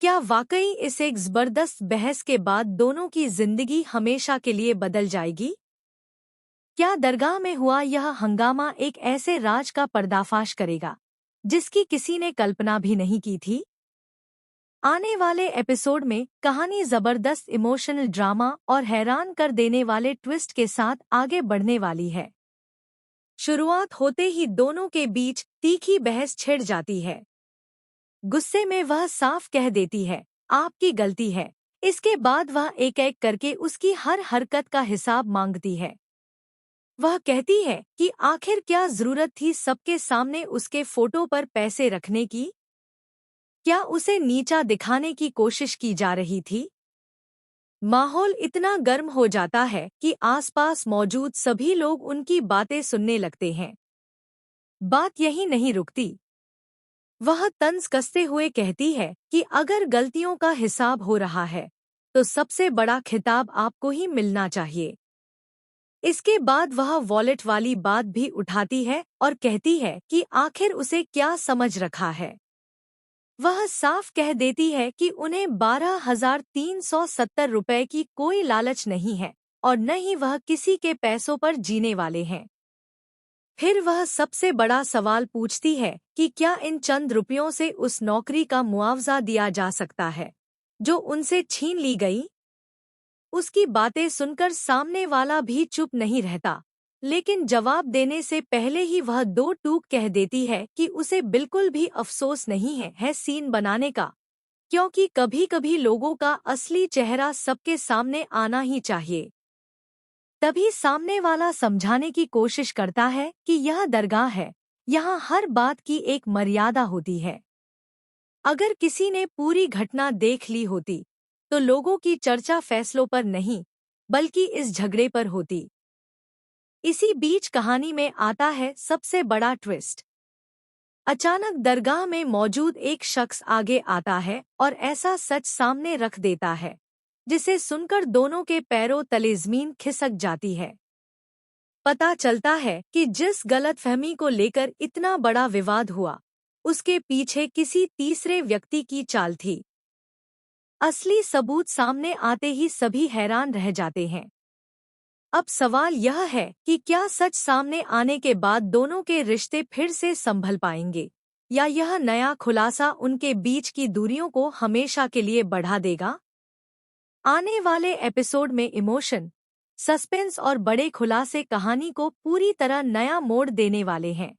क्या वाकई इस एक जबरदस्त बहस के बाद दोनों की जिंदगी हमेशा के लिए बदल जाएगी? क्या दरगाह में हुआ यह हंगामा एक ऐसे राज का पर्दाफाश करेगा जिसकी किसी ने कल्पना भी नहीं की थी? आने वाले एपिसोड में कहानी जबरदस्त इमोशनल ड्रामा और हैरान कर देने वाले ट्विस्ट के साथ आगे बढ़ने वाली है। शुरुआत होते ही दोनों के बीच तीखी बहस छिड़ जाती है। गुस्से में वह साफ कह देती है, आपकी गलती है। इसके बाद वह एक एक करके उसकी हर हरकत का हिसाब मांगती है। वह कहती है कि आखिर क्या जरूरत थी सबके सामने उसके फोटो पर पैसे रखने की? क्या उसे नीचा दिखाने की कोशिश की जा रही थी? माहौल इतना गर्म हो जाता है कि आसपास मौजूद सभी लोग उनकी बातें सुनने लगते हैं। बात यही नहीं रुकती। वह तंज कसते हुए कहती है कि अगर गलतियों का हिसाब हो रहा है तो सबसे बड़ा खिताब आपको ही मिलना चाहिए। इसके बाद वह वॉलेट वाली बात भी उठाती है और कहती है कि आखिर उसे क्या समझ रखा है। वह साफ कह देती है कि उन्हें 12,370 रुपए की कोई लालच नहीं है और न ही वह किसी के पैसों पर जीने वाले हैं। फिर वह सबसे बड़ा सवाल पूछती है कि क्या इन चंद रुपयों से उस नौकरी का मुआवजा दिया जा सकता है जो उनसे छीन ली गई? उसकी बातें सुनकर सामने वाला भी चुप नहीं रहता, लेकिन जवाब देने से पहले ही वह दो टूक कह देती है कि उसे बिल्कुल भी अफसोस नहीं है सीन बनाने का, क्योंकि कभी-कभी लोगों का असली चेहरा सबके सामने आना ही चाहिए। तभी सामने वाला समझाने की कोशिश करता है कि यह दरगाह है, यहाँ हर बात की एक मर्यादा होती है। अगर किसी ने पूरी घटना देख ली होती तो लोगों की चर्चा फैसलों पर नहीं बल्कि इस झगड़े पर होती। इसी बीच कहानी में आता है सबसे बड़ा ट्विस्ट। अचानक दरगाह में मौजूद एक शख्स आगे आता है और ऐसा सच सामने रख देता है जिसे सुनकर दोनों के पैरों तले ज़मीन खिसक जाती है। पता चलता है कि जिस गलतफहमी को लेकर इतना बड़ा विवाद हुआ उसके पीछे किसी तीसरे व्यक्ति की चाल थी। असली सबूत सामने आते ही सभी हैरान रह जाते हैं। अब सवाल यह है कि क्या सच सामने आने के बाद दोनों के रिश्ते फिर से संभल पाएंगे या यह नया खुलासा उनके बीच की दूरियों को हमेशा के लिए बढ़ा देगा? आने वाले एपिसोड में इमोशन, सस्पेंस और बड़े खुलासे कहानी को पूरी तरह नया मोड़ देने वाले हैं।